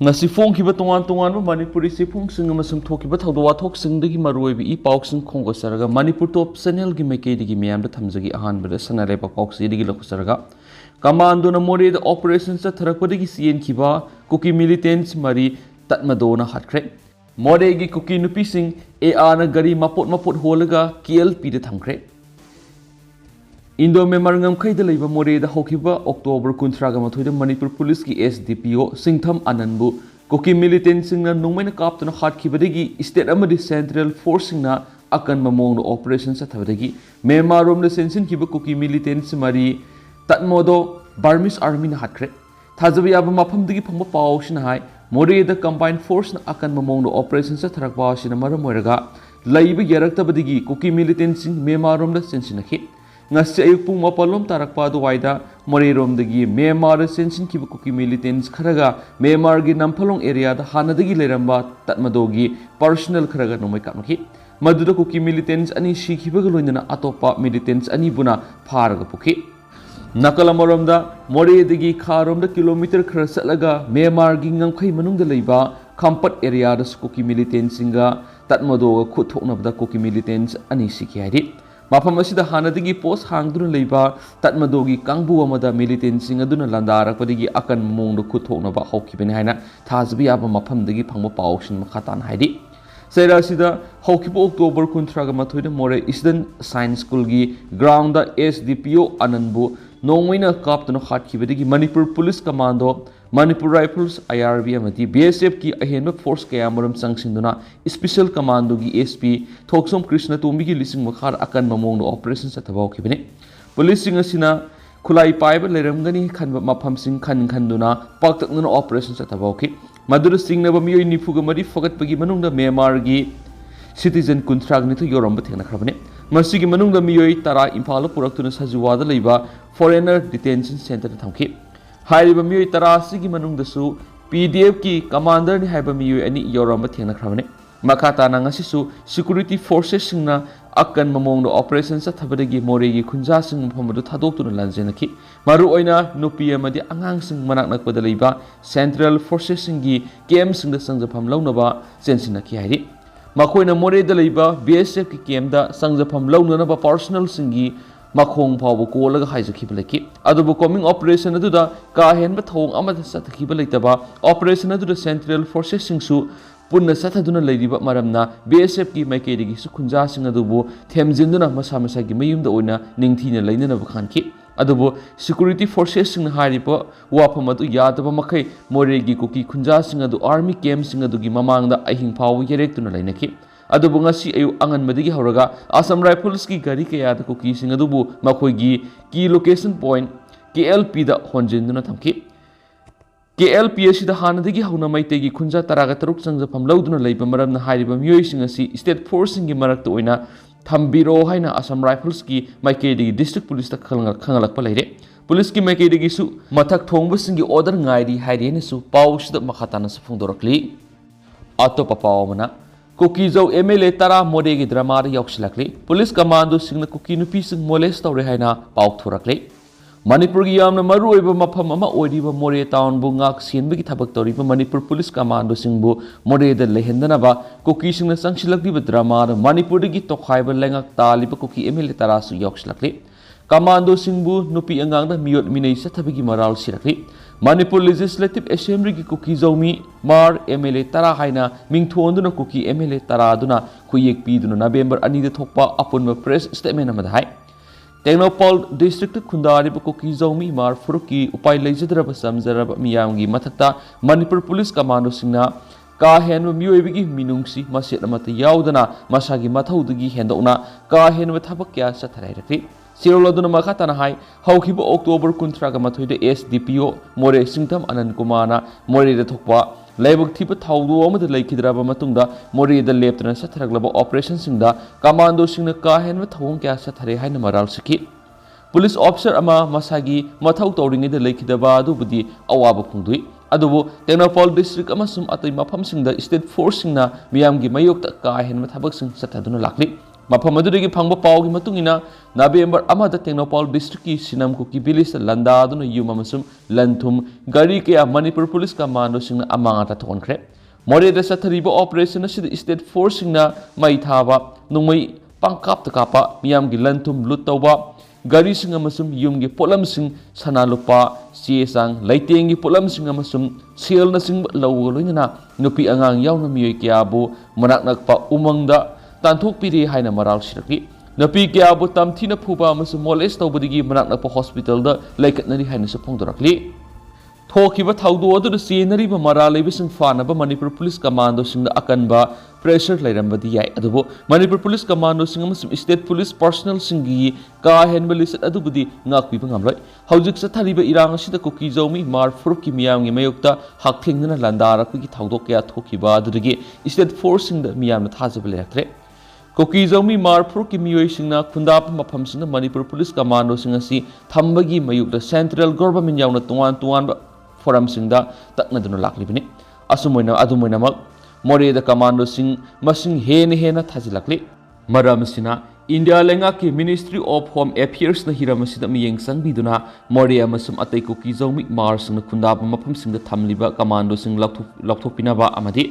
ngasi phongkiba tongan tongan Manipuri sifungsing amasung thokiba thawda wathokisingdagi maruoibi I pausing khongosaraga Manipur top channel gi maikeidigi miyamda thamjagi ahanbada sanareba pauksidigi lokosaraga Kamandona Moreh operation satharakpadagi sienkiba Kuki militants mari tatmadona hatkre Moreh gi Kuki Nupising na Gari Mapot-Mapot Hollaga KLP da thamkhre Indo Myanmar ngamkhaida leiba Moreh da hokiba October 13 Manipur Police ki SDPO Singtham Ananbu Kuki militant singna nongmaina kaptuna hatkibadagi state amadi central force singna akan mamong operation sathabadagi Myanmar rom da sensin kiba Kuki militants mari tatmodo Burmese army na hatkre thajabi aba maphamdagi phangba pawsina hai Moreh da combined force na akan mamong operation satharakba sina maram oiraga leiba yaraktabadagi Kuki militant sing Myanmar rom da sensinakhi ngasi ayuk pung mapalom tarakpa duwaida Moreh rom dagi Myanmar sensin kiba Kuki militants kharaga Myanmar gi namphalong area da hanadagi leramba tatmadogi personal kharaga nomai kapnaki maduda Kuki militants ani sikhibaga loinana atopa militants ani buna pharaga pukhi nakala moromda Moreh dagi kharom da kilometer khara satlaga Myanmar gi ngamkhai manungda leiba khampat area da Kuki militants singa tatmadoga khuthoknabda Kuki militants ani sikhi haidi Mafam asida hanadagi post hangduna leiba tatmadogi kangbu amada militants sing aduna landarakpadagi akan mamongdo khuthoknaba hokibani haina thajbi aba mafamdagi phangba pawshin makhatan haidi Sera sida hokibo October 13 Moreh Eastern Science School gi ground da SDPO Ananbu nongwaina kaptuna khatkibadagi Manipur Police Commando Manipur Rifles IRB amati BSF ki ahenba force kaya maram sangsinduna special commando gi SP Thoksom Krishna Tombi gi lising makhar akan mamong no operation sathabaw khibani police sing asina khulai paiba leramgani khanba mafam sing khanduna paktakna operation sathabaw khi madura sing na ba miyoi nifuga mari fagat pagi manungda Myanmar gi citizen kuntrag ni thu yorom ba thengna khrabani masigi manungda miyoi tara Imphal puraktuna sajiwada leiba foreigner detention center ta thamki hairiba miyoi tara sigi manungdasu PDF ki commander ni haiba miyoi ani yorom ba thengna khrabani makata na ngasisu security forces singna akan mamong operation sa thabadagi Moreh gi khunja sing mphomdu thadok tuna lanjenaki maru oina nupi amadi angang sing manak nakpada leiba central forces sing gi camp sing da sangjafam launaba sensinaki hairi makoina Moreh da leiba BSF ki camp da sangjafam launana ba personal sing gi makhong phawbu kolaga haijakhiba leki adubu coming operation aduda ka henba thong amada satakhiba leitaba operation aduda central forces sing su punna sathaduna leiriba maramna BSF ki maikeidigi su khunja sing adubu themjinduna masa masa gi mayumda oina ningthina leinana bakhanki adubu security forces sing hariba wafam adu yadaba makai Moreh gi Kuki khunja sing adu army camp sing adu gi mamangda ahing phawu yerektuna leinaki adubu ngasi ayu angan madigi horaga Assam Rifles ki Gari kaya da Kuki sing adubu makhoi gi key location point KLP da honjinduna thamki KLP asida hanadagi hauna maitegi khunja taraga taruk sangjafam lauduna leiba maramna hariba miyoi sing asi state force sing gi marakta oina thambiro haina Assam Rifles ki maikeidigi district police ta khangalakpa leire police ki maikeidigi su mathak thongba sing gi order ngairi hairene su pawsida makhatana su phungdorakli atopa pawmana Kuki jau MLA tara Moreh gi drama ra yauksilakli police commando singna Kuki nupi sing molest tawre haina pawthurakli Manipur gi yamna maru oiba mafam ama oiriba Moreh town bu ngak sienbagi thabak toriba Manipur Police Commando singbu Moreh da lehendana ba Kuki singna sangsilakliba drama ra Manipur gi tokhaiba lengak taliba Kuki MLA tarasu yauksilakli Commando singbu nupi angang da miyot minei sathabagi maral sirakli Manipur Legislative Assembly gi Kuki Zomi Mar MLA tara haina mingthonduna Kuki MLA tara duna khuyek piduna November 2 da thokpa apunba press statement amada hai Technopol district khundariba Kuki Zomi Mar Furuki upai leijadraba samjaraba miyamgi mathakta Manipur Police Commando singna ka henba miyoibigi minungsi maset amata yaudana masagi mathaudagi hendokna ka henba thabak kya satharairaki Siroladuna makhatana hai haukiba October 13 da SDPO Moreh Singtham Anand Kumana Moreh da thokpa laibak thiba thaudu amada leikidraba matungda Moreh da leptana satharaglaba operation singda commando singna ka henba thawong kya sathare haina maral saki police officer ama masagi mathau tawringe da leikidaba adubudi awaba phungdui adubu Technopol district amasum atai mafam singda state force singna miyamgi mayokta ka henba thabak sing sathaduna lakli ꯃꯐꯝ ꯑꯗꯨꯗꯒꯤ ꯐꯪꯕ ꯄꯥꯎꯒꯤ ꯃꯇꯨꯡ ꯏꯟꯅ ꯅꯕꯦꯝꯕꯔ ꯑꯃꯗ ꯇꯦꯡꯅꯧꯄꯜ ꯗꯤꯁꯇ꯭ꯔꯤꯛꯀꯤ ꯁꯤꯅꯝ cookie ꯚꯤꯂꯦꯖꯇ ꯂꯥꯟꯗꯥꯗꯨꯅ ꯌꯨꯝ ꯑꯃꯁꯨꯡ ꯂꯟ-ꯊꯨꯝ ꯒꯥꯔꯤ ꯀꯌꯥ ꯃꯅꯤꯄꯨꯔ ꯄꯨꯂꯤꯁ ꯀꯃꯥꯟꯗꯣꯁꯤꯡꯅ ꯑꯃꯥꯡ ꯑꯇꯥ ꯊꯣꯛꯍꯟꯈ꯭ꯔꯦ꯫ ꯃꯣꯔꯦꯗ ꯆꯠꯊꯔꯤꯕ ꯑꯣꯄꯔꯦꯁꯟ ꯑꯁꯤꯗ ꯁ꯭ꯇꯦꯠ ꯐꯣꯔꯁꯁꯤꯡꯅ ꯃꯩ ꯊꯥꯕ, ꯅꯣꯡꯃꯩ ꯄꯪꯀꯥꯞꯇ ꯀꯥꯞꯄ, ꯃꯤꯌꯥꯝꯒꯤ ꯂꯟ-ꯊꯨꯝ ꯂꯨꯠ ꯇꯧꯕ, ꯒꯥꯔꯤꯁꯤꯡ ꯑꯃꯁꯨꯡ ꯌꯨꯝꯒꯤ ꯄꯣꯠꯂꯝꯁꯤꯡ, ꯁꯅꯥ ꯂꯨꯄꯥ, ꯆꯦ-ꯆꯥꯡ, ꯂꯩꯇꯦꯡꯒꯤ ꯄꯣꯠꯂꯝꯁꯤꯡ ꯑꯃꯁꯨꯡ ꯁꯦꯜꯅꯆꯤꯡꯕ ꯂꯧꯕꯒ ꯂꯣꯏꯅꯅ ꯅꯨꯄꯤ ꯑꯉꯥꯡ ꯌꯥꯎꯅ ꯃꯤꯑꯣꯏ ꯀꯌꯥꯕꯨ ꯃꯅꯥꯛ ꯅꯛꯄ ꯎꯃꯪꯗ ꯇꯥꯟꯊꯣꯛꯄꯤꯔꯦ ꯍꯥꯏꯅ ꯃꯔꯥꯜ ꯁꯤꯔꯛꯂꯤ꯫ ꯅꯨꯄꯤ ꯀꯌꯥꯕꯨ ꯇꯝꯊꯤꯅ ꯐꯨꯕ ꯑꯃꯁꯨꯡ ꯃꯣꯂꯦꯁ ꯇꯧꯕꯗꯒꯤ ꯃꯅꯥꯛ ꯅꯛꯄ ꯍꯣꯁꯄꯤꯇꯥꯜꯗ ꯂꯩꯈꯠꯅꯔꯤ ꯍꯥꯏꯅꯁꯨ ꯐꯣꯡꯗꯣꯔꯛꯂꯤ꯫ ꯊꯣꯛꯈꯤꯕ ꯊꯧꯗꯣꯛ ꯑꯗꯨꯗ ꯆꯦꯟꯅꯔꯤꯕ ꯃꯔꯥꯜ ꯂꯩꯕꯁꯤꯡ ꯐꯥꯅꯕ ꯃꯅꯤꯄꯨꯔ ꯄꯨꯂꯤꯁ ꯀꯃꯥꯟꯗꯣꯁꯤꯡꯗ ꯑꯀꯟꯕ ꯄ꯭ꯔꯦꯁꯔ ꯂꯩꯔꯝꯕꯗꯤ ꯌꯥꯏ, ꯑꯗꯨꯕꯨ ꯃꯅꯤꯄꯨꯔ ꯄꯨꯂꯤꯁ ꯀꯃꯥꯟꯗꯣꯁꯤꯡ ꯑꯃꯁꯨꯡ ꯁ꯭ꯇꯦꯠ ꯄꯨꯂꯤꯁ ꯄꯔꯁꯣꯅꯦꯜꯁꯤꯡꯒꯤ ꯀꯥ ꯍꯦꯟꯕ ꯂꯤꯁꯠ ꯑꯗꯨꯕꯨꯗꯤ ꯉꯥꯛꯄꯤꯕ ꯉꯝꯂꯣꯏ꯫ ꯍꯧꯖꯤꯛ ꯆꯠꯊꯔꯤꯕ ꯏꯔꯥꯡ ꯑꯁꯤꯗ ꯀꯨꯀꯤ ꯖꯧꯃꯤ ꯃꯥꯔ ꯐꯨꯔꯨꯞꯀꯤ ꯃꯤꯌꯥꯝꯒꯤ ꯃꯥꯌꯣꯛꯇ ꯍꯛꯊꯦꯡꯅꯅ ꯂꯥꯟꯗꯥꯔꯛꯄꯒꯤ ꯊꯧꯗꯣꯛ ꯀꯌꯥ ꯊꯣꯛꯈꯤꯕ ꯑꯗꯨꯗꯒꯤ ꯁ꯭ꯇꯦꯠ ꯐꯣꯔꯁꯁꯤꯡꯗ ꯃꯤꯌꯥꯝꯅ ꯊꯥꯖꯕ ꯂꯩꯔꯛꯇ꯭ꯔꯦ꯫ ꯀꯨꯀꯤ ꯖꯧꯃꯤ ꯃꯥꯔ ꯐꯨꯔꯨꯞꯀꯤ ꯃꯤꯑꯣꯏꯁꯤꯡꯅ ꯈꯨꯟꯗꯥꯄ ꯃꯐꯝꯁꯤꯡꯗ ꯃꯅꯤꯄꯨꯔ ꯄꯨꯂꯤꯁ ꯀꯃꯥꯟꯗꯣꯁꯤꯡ ꯑꯁꯤ ꯊꯝꯕꯒꯤ ꯃꯥꯌꯣꯛꯇ ꯁꯦꯟꯇ꯭ꯔꯦꯜ ꯒꯣꯚꯔꯟꯃꯦꯟꯠ ꯌꯥꯎꯅ ꯇꯣꯉꯥꯟ-ꯇꯣꯉꯥꯟꯕ ꯐꯣꯔꯝꯁꯤꯡꯗ ꯇꯛꯅꯗꯨꯅ ꯂꯥꯛꯂꯤꯕꯅꯤ꯫ ꯑꯗꯨꯝ ꯃꯣꯔꯦꯗ ꯀꯃꯥꯟꯗꯣꯁꯤꯡ ꯃꯁꯤꯡ ꯍꯦꯟꯅ ꯊꯥꯖꯤꯜꯂꯛꯂꯤ꯫ ꯃꯔꯝ ꯑꯁꯤꯅ ꯏꯟꯗꯤꯌꯥ ꯂꯩꯉꯥꯛꯀꯤ ꯃꯤꯅꯤꯁꯇ꯭ꯔꯤ ꯑꯣꯐ ꯍꯣꯝ ꯑꯦꯐꯤꯌꯔꯁꯅ ꯍꯤꯔꯝ ꯑꯁꯤꯗ ꯃꯤꯠꯌꯦꯡ ꯆꯪꯕꯤꯗꯨꯅ ꯃꯣꯔꯦ ꯑꯃꯁꯨꯡ ꯑꯇꯩ ꯀꯨꯀꯤ ꯖꯧꯃꯤ ꯃꯥꯔꯁꯤꯡꯅ ꯈꯨꯟꯗꯥꯕ ꯃꯐꯝꯁꯤꯡꯗ ꯊꯝꯂꯤꯕ ꯀꯃꯥꯟꯗꯣꯁꯤꯡ ꯂꯧꯊꯣꯛꯄꯤꯅꯕ ꯑꯃꯗꯤ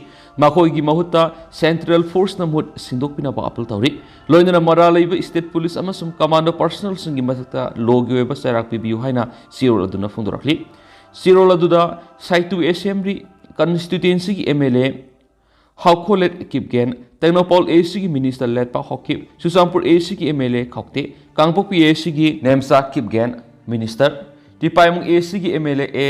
ꯃꯈꯣꯏꯒꯤ ꯃꯍꯨꯠꯇ ꯁꯦꯟꯇ꯭ꯔꯦꯜ ꯐꯣꯔꯁꯅ ꯃꯍꯨꯠ ꯁꯤꯟꯗꯣꯛꯄꯤꯅꯕ ꯑꯥꯄꯤꯜ ꯇꯧꯔꯤ꯫ ꯂꯣꯏꯅꯅ ꯃꯔꯥꯜ ꯂꯩꯕ ꯁ꯭ꯇꯦꯠ ꯄꯨꯂꯤꯁ ꯑꯃꯁꯨꯡ ꯀꯃꯥꯟꯗꯣ ꯄꯔꯁꯣꯅꯦꯜꯁꯤꯡꯒꯤ ꯃꯊꯛꯇ ꯂꯣꯒꯤ ꯑꯣꯏꯕ ꯆꯩꯔꯥꯛ ꯄꯤꯕꯤꯌꯨ ꯍꯥꯏꯅ ꯆꯦꯔꯣꯜ ꯑꯗꯨꯅ ꯐꯣꯡꯗꯣꯔꯛꯂꯤ꯫ ꯆꯦꯔꯣꯜ ꯑꯗꯨꯗ ꯁꯥꯏꯇꯨ ꯑꯦꯁꯦꯝꯕ꯭ꯂꯤ ꯀꯟꯁꯇꯤꯇ꯭ꯌꯨꯑꯦꯟꯁꯤꯒꯤ MLA ꯍꯥꯎꯈꯣꯂꯦꯠ ꯀꯤꯞꯒꯦꯟ, ꯇꯦꯡꯅꯧꯄꯜ ACꯒꯤ ꯃꯤꯅꯤꯁꯇꯔ ꯂꯦꯠꯄ ꯍꯣꯀꯤꯞ, ꯆꯨꯔꯆꯥꯟꯄꯨꯔ ACꯒꯤ MLA ꯈꯥꯎꯇꯦ, ꯀꯥꯡꯄꯣꯛꯄꯤ ACꯒꯤ ꯅꯦꯝꯆꯥ ꯀꯤꯞꯒꯦꯟ ꯃꯤꯅꯤꯁꯇꯔ, ꯇꯤꯄꯥꯏꯃꯨꯡ ACꯒꯤ MLA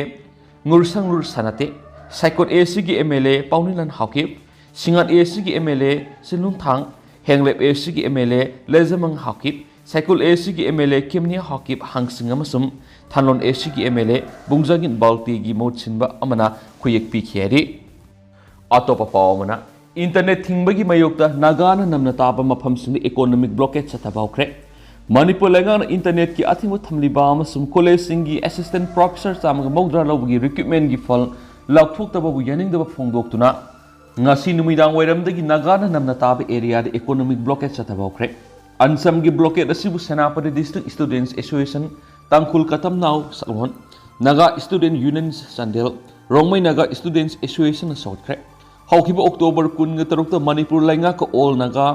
ꯉꯨꯔꯁꯪꯂꯨꯔ ꯁꯅꯥꯇꯦ, ꯁꯥꯏꯀꯣꯠ ACꯒꯤ MLA ꯄꯥꯎꯅꯤꯂꯟ ꯍꯥꯎꯀꯤꯞ, ꯁꯤꯡꯉꯥꯠ ACꯒꯤ MLA ꯁꯤꯟꯂꯨꯡꯊꯥꯡ, ꯍꯦꯡꯂꯦꯞ ACꯒꯤ MLA ꯂꯦꯖꯃꯪ ꯍꯥꯎꯀꯤꯞ, ꯁꯥꯏꯀꯨꯜ ACꯒꯤ MLA ꯀꯤꯝꯅꯤꯌꯥ ꯍꯥꯎꯀꯤꯞ ꯍꯥꯡꯁꯤꯡ ꯑꯃꯁꯨꯡ ꯊꯥꯟꯂꯣꯟ ACꯒꯤ MLA ꯕꯨꯡꯖꯥꯒꯤꯟ ꯕꯥꯜꯇꯤꯒꯤ ꯃꯍꯨꯠ ꯁꯤꯟꯕ ꯑꯃꯅ ꯈꯨꯌꯦꯛ ꯄꯤꯈꯤ ꯍꯥꯏꯔꯤ꯫ ꯑꯇꯣꯞꯄ ꯄꯥꯎ ꯑꯃꯅ ꯏꯟꯇꯔꯅꯦꯠ ꯊꯤꯡꯕꯒꯤ ꯃꯥꯌꯣꯛꯇ ꯅꯥꯒꯥꯅ ꯅꯝꯅ ꯇꯥꯕ ꯃꯐꯝꯁꯤꯡꯗ ꯏꯀꯣꯅꯣꯃꯤꯛ ꯕ꯭ꯂꯣꯀꯦꯠ ꯆꯠꯊꯕ ꯍꯧꯈ꯭ꯔꯦ꯫ ꯃꯅꯤꯄꯨꯔ ꯂꯩꯉꯥꯛꯅ ꯏꯟꯇꯔꯅꯦꯠꯀꯤ ꯑꯊꯤꯡꯕ ꯊꯝꯂꯤꯕ ꯑꯃꯁꯨꯡ ꯀꯣꯂꯦꯖꯁꯤꯡꯒꯤ ꯑꯦꯁꯤꯁꯇꯦꯟꯠ ꯄ꯭ꯔꯣꯐꯦꯁꯔ 190 ꯂꯧꯕꯒꯤ ꯔꯤꯀ꯭ꯔꯨꯠꯃꯦꯟꯠꯒꯤ ꯐꯜ ꯂꯥꯎꯊꯣꯛꯇꯕꯕꯨ ꯌꯥꯅꯤꯡꯗꯕ ꯐꯣꯡꯗꯣꯛꯇꯨꯅ ꯉꯁꯤ ꯅꯨꯃꯤꯗꯥꯡ ꯋꯥꯏꯔꯝꯗꯒꯤ ꯅꯥꯒꯥꯅ ꯅꯝꯅ ꯇꯥꯕ ꯑꯦꯔꯤꯌꯥꯗ ꯏꯀꯣꯅꯣꯃꯤꯛ ꯕ꯭ꯂꯣꯀꯦꯠ ꯆꯠꯊꯕ ꯍꯧꯈ꯭ꯔꯦ꯫ ꯑꯟꯁꯝꯒꯤ ꯕ꯭ꯂꯣꯀꯦꯠ ꯑꯁꯤꯕꯨ Senapati district students association, Tangkhul Katamnao Saklong, Naga student union Chandel, Rongmei Naga students ꯑꯦꯁꯣꯁꯤꯌꯦꯁꯟꯅ ꯁꯧꯒꯠꯈ꯭ꯔꯦ꯫ ꯍꯧꯈꯤꯕ ꯑꯣꯛꯇꯣꯕꯔ 16ꯇ ꯃꯅꯤꯄꯨꯔ ꯂꯩꯉꯥꯛꯀ ꯑꯣꯜ ꯅꯥꯒꯥ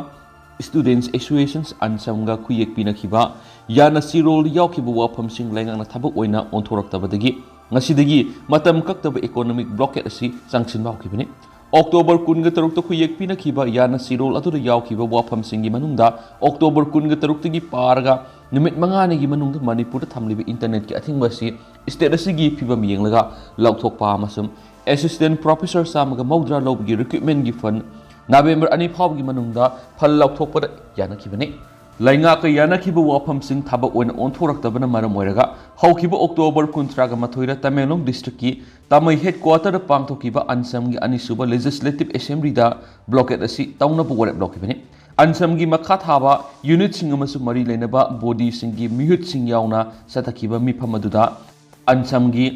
ꯁ꯭ꯇꯨꯗꯦꯟꯠꯁ ꯑꯦꯁꯣꯁꯤꯌꯦꯁꯟ ꯑꯟꯁꯝꯒ ꯈꯨꯌꯦꯛ ꯄꯤꯅꯈꯤꯕ ꯌꯥꯅ ꯆꯤꯔꯣꯜꯗ ꯌꯥꯎꯈꯤꯕ ꯋꯥꯐꯝꯁꯤꯡ ꯂꯩꯉꯥꯛꯅ ꯊꯕꯛ ꯑꯣꯏꯅ ꯑꯣꯟꯊꯣꯔꯛꯇꯕꯗꯒꯤ ꯉꯁꯤꯗꯒꯤ ꯃꯇꯝ ꯀꯛꯇꯕ ꯏꯀꯣꯅꯣꯃꯤꯛ ꯕ꯭ꯂꯣꯀꯦꯠ ꯑꯁꯤ ꯆꯪꯁꯤꯟꯕ ꯍꯧꯈꯤꯕꯅꯤ꯫ ꯑꯣꯛꯇꯣꯕꯔ 16ꯇ ꯈꯨꯌꯦꯛ ꯄꯤꯅꯈꯤꯕ ꯌꯥꯅ ꯆꯤꯔꯣꯜ ꯑꯗꯨꯗ ꯌꯥꯎꯈꯤꯕ ꯋꯥꯐꯝꯁꯤꯡꯒꯤ ꯃꯅꯨꯡꯗ ꯑꯣꯛꯇꯣꯕꯔ 16ꯇꯒꯤ ꯄꯥꯔꯒ ꯅꯨꯃꯤꯠ 5ꯅꯤꯒꯤ ꯃꯅꯨꯡꯗ ꯃꯅꯤꯄꯨꯔꯗ ꯊꯝꯂꯤꯕ ꯏꯟꯇꯔꯅꯦꯠꯀꯤ ꯑꯊꯤꯡꯕ ꯑꯁꯤ ꯁ꯭ꯇꯦꯠ ꯑꯁꯤꯒꯤ ꯐꯤꯚꯝ ꯌꯦꯡꯂꯒ ꯂꯧꯊꯣꯛꯄ ꯑꯃꯁꯨꯡ ꯑꯦꯁꯤꯁꯇꯦꯟꯠ ꯄ꯭ꯔꯣꯐꯦꯁꯔ 190 ꯂꯧꯕꯒꯤ ꯔꯤꯀ꯭ꯔꯨꯠꯃꯦꯟꯠꯒꯤ ꯐꯜ ꯅꯕꯦꯝꯕꯔ 2 ꯐꯥꯎꯕꯒꯤ ꯃꯅꯨꯡꯗ ꯐꯜ ꯂꯧꯊꯣꯛꯄꯗ ꯌꯥꯅꯈꯤꯕꯅꯤ꯫ ꯂꯩꯉꯥꯛꯀ ꯌꯥꯅꯈꯤꯕ ꯋꯥꯐꯝꯁꯤꯡ ꯊꯕꯛ ꯑꯣꯏꯅ ꯑꯣꯟꯊꯣꯔꯛꯇꯕꯅ ꯃꯔꯝ ꯑꯣꯏꯔꯒ ꯍꯧꯈꯤꯕ ꯑꯣꯛꯇꯣꯕꯔ 32ꯗ ꯇꯃꯦꯡꯂꯣꯡ ꯗꯤꯁꯇ꯭ꯔꯤꯛꯀꯤ ꯇꯥꯃꯩ ꯍꯦꯗꯀ꯭ꯋꯥꯇꯔꯗ ꯄꯥꯡꯊꯣꯛꯈꯤꯕ ꯑꯟꯁꯝꯒꯤ ꯑꯅꯤꯁꯨꯕ ꯂꯦꯖꯤꯁꯂꯦꯇꯤꯚ ꯑꯦꯁꯦꯝꯕ꯭ꯂꯤꯗ ꯕ꯭ꯂꯣꯀꯦꯠ ꯑꯁꯤ ꯇꯧꯅꯕ ꯋꯥꯔꯦꯞ ꯂꯧꯈꯤꯕꯅꯤ꯫ ꯑꯟꯁꯝꯒꯤ ꯃꯈꯥ ꯊꯥꯕ ꯌꯨꯅꯤꯠꯁꯤꯡ ꯑꯃꯁꯨꯡ ꯃꯔꯤ ꯂꯩꯅꯕ ꯕꯣꯗꯤꯁꯤꯡꯒꯤ ꯃꯤꯍꯨꯠꯁꯤꯡ ꯌꯥꯎꯅ ꯆꯠꯊꯈꯤꯕ ꯃꯤꯐꯝ ꯑꯗꯨꯗ ꯑꯟꯁꯝꯒꯤ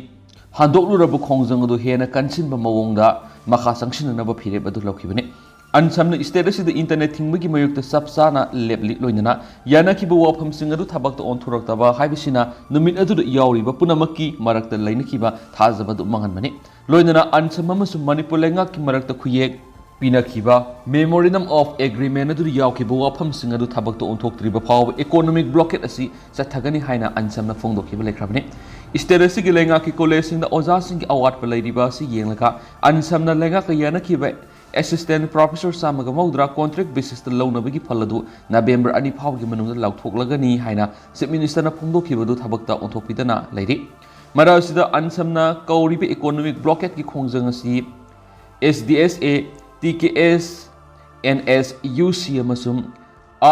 ꯍꯟꯗꯣꯛꯂꯨꯔꯕ ꯈꯣꯡꯖꯪ ꯑꯗꯨ ꯍꯦꯟꯅ ꯀꯟꯁꯤꯟꯕ ꯃꯑꯣꯡꯗ ꯃꯈꯥ ꯆꯪꯁꯤꯟꯅꯅꯕ ꯐꯤꯔꯦꯞ ꯑꯗꯨ ꯂꯧꯈꯤꯕꯅꯤ꯫ ꯑꯟꯁꯝꯅ ꯁ꯭ꯇꯦꯠ ꯑꯁꯤꯗ ꯏꯟꯇꯔꯅꯦꯠ ꯊꯤꯡꯕꯒꯤ ꯃꯥꯌꯣꯛꯇ ꯆꯞ ꯆꯥꯅ ꯂꯦꯞꯂꯤ, ꯂꯣꯏꯅꯅ ꯌꯥꯅꯈꯤꯕ ꯋꯥꯐꯝꯁꯤꯡ ꯑꯗꯨ ꯊꯕꯛꯇ ꯑꯣꯟꯊꯣꯔꯛꯇꯕ ꯍꯥꯏꯕꯁꯤꯅ ꯅꯨꯃꯤꯠ ꯑꯗꯨꯗ ꯌꯥꯎꯔꯤꯕ ꯄꯨꯝꯅꯃꯛꯀꯤ ꯃꯔꯛꯇ ꯂꯩꯅꯈꯤꯕ ꯊꯥꯖꯕ ꯑꯗꯨ ꯃꯥꯡꯍꯟꯕꯅꯤ꯫ ꯂꯣꯏꯅꯅ ꯑꯟꯁꯝ ꯑꯃꯁꯨꯡ ꯃꯅꯤꯄꯨꯔ ꯂꯩꯉꯥꯛꯀꯤ ꯃꯔꯛꯇ ꯈꯨꯌꯦꯛ ꯄꯤꯅꯈꯤꯕ ꯃꯦꯃꯣꯔꯦꯟꯗꯝ ꯑꯣꯐ ꯑꯦꯒ꯭ꯔꯤꯃꯦꯟꯠ ꯑꯗꯨꯗ ꯌꯥꯎꯈꯤꯕ ꯋꯥꯐꯝꯁꯤꯡ ꯑꯗꯨ ꯊꯕꯛꯇ ꯑꯣꯟꯊꯣꯛꯇ꯭ꯔꯤꯕ ꯐꯥꯎꯕ ꯏꯀꯣꯅꯣꯃꯤꯛ ꯕ꯭ꯂꯣꯀꯦꯠ ꯑꯁꯤ ꯆꯠꯊꯒꯅꯤ ꯍꯥꯏꯅ ꯑꯟꯁꯝꯅ ꯐꯣꯡꯗꯣꯛꯈꯤꯕ ꯂꯩꯈ꯭ꯔꯕꯅꯤ꯫ ꯁ꯭ꯇꯦꯠ ꯑꯁꯤꯒꯤ ꯂꯩꯉꯥꯛꯀꯤ ꯀꯣꯂꯦꯖꯁꯤꯡꯗ ꯑꯣꯖꯥꯁꯤꯡꯒꯤ ꯑꯋꯥꯠꯄ ꯂꯩꯔꯤꯕ ꯑꯁꯤ ꯌꯦꯡꯂꯒ ꯑꯟꯁꯝꯅ ꯂꯩꯉꯥꯛꯀ ꯌꯥꯅꯈꯤꯕ ꯑꯦꯁꯤꯁꯇꯦꯟꯠ ꯄ꯭ꯔꯣꯐꯦꯁꯔ 190 ꯀꯣꯟꯇ꯭ꯔꯦꯛ ꯕꯦꯁꯤꯁꯇ ꯂꯧꯅꯕꯒꯤ ꯐꯜ ꯑꯗꯨ ꯅꯕꯦꯝꯕꯔ 2 ꯐꯥꯎꯕꯒꯤ ꯃꯅꯨꯡꯗ ꯂꯧꯊꯣꯛꯂꯒꯅꯤ ꯍꯥꯏꯅ ꯆꯤꯞ ꯃꯤꯅꯤꯁꯇꯔꯅ ꯐꯣꯡꯗꯣꯛꯈꯤꯕꯗꯨ ꯊꯕꯛꯇ ꯑꯣꯟꯊꯣꯛꯄꯤꯗꯅ ꯂꯩꯔꯤ꯫ ꯃꯔꯛ ꯑꯁꯤꯗ ꯑꯟꯁꯝꯅ ꯀꯧꯔꯤꯕ ꯏꯀꯣꯅꯣꯃꯤꯛ ꯕ꯭ꯂꯣꯀꯦꯠꯀꯤ ꯈꯣꯡꯖꯪ ꯑꯁꯤ SDSA, TKS, NSUC ꯑꯃꯁꯨꯡ